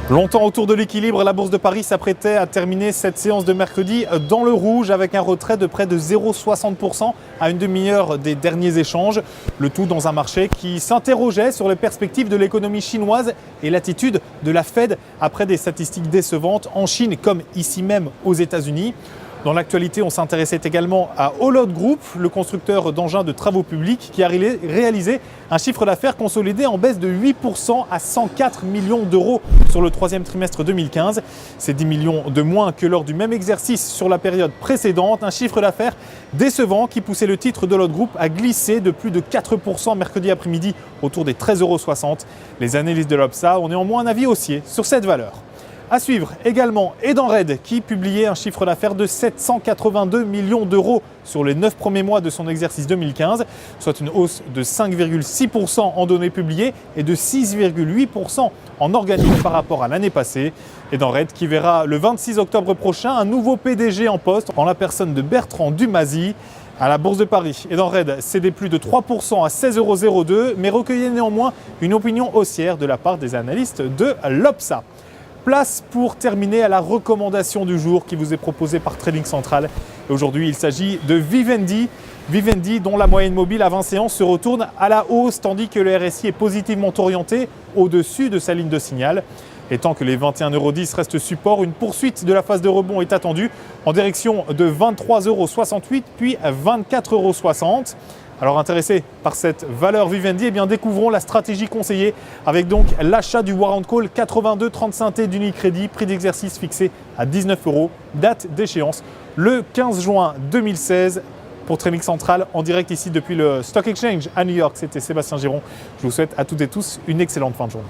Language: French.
Longtemps autour de l'équilibre, la Bourse de Paris s'apprêtait à terminer cette séance de mercredi dans le rouge avec un retrait de près de 0,60% à une demi-heure des derniers échanges. Le tout dans un marché qui s'interrogeait sur les perspectives de l'économie chinoise et l'attitude de la Fed après des statistiques décevantes en Chine comme ici même aux États-Unis. Dans l'actualité, on s'intéressait également à Hollod Group, le constructeur d'engins de travaux publics qui a réalisé un chiffre d'affaires consolidé en baisse de 8% à 104 millions d'euros sur le troisième trimestre 2015. C'est 10 millions de moins que lors du même exercice sur la période précédente. Un chiffre d'affaires décevant qui poussait le titre d'Hollod Group à glisser de plus de 4% mercredi après-midi autour des 13,60 €. Les analystes de l'Obsa ont néanmoins un avis haussier sur cette valeur. À suivre également Edenred qui publiait un chiffre d'affaires de 782 millions d'euros sur les 9 premiers mois de son exercice 2015, soit une hausse de 5,6% en données publiées et de 6,8% en organique par rapport à l'année passée. Edenred qui verra le 26 octobre prochain un nouveau PDG en poste en la personne de Bertrand Dumazy. À la Bourse de Paris, Edenred cédait plus de 3% à 16,02 €, mais recueillait néanmoins une opinion haussière de la part des analystes de l'Obsa. Place pour terminer à la recommandation du jour qui vous est proposée par Trading Central. Aujourd'hui, il s'agit de Vivendi. Vivendi dont la moyenne mobile à 20 séances se retourne à la hausse tandis que le RSI est positivement orienté au-dessus de sa ligne de signal. Et tant que les 21,10 € restent support, une poursuite de la phase de rebond est attendue en direction de 23,68 € puis 24,60 €. Alors intéressé par cette valeur Vivendi, eh bien découvrons la stratégie conseillée avec donc l'achat du warrant call 8235T d'Unicredit, prix d'exercice fixé à 19 €, date d'échéance le 15 juin 2016. Pour Trading Central, en direct ici depuis le Stock Exchange à New York, c'était Sébastien Giron. Je vous souhaite à toutes et tous une excellente fin de journée.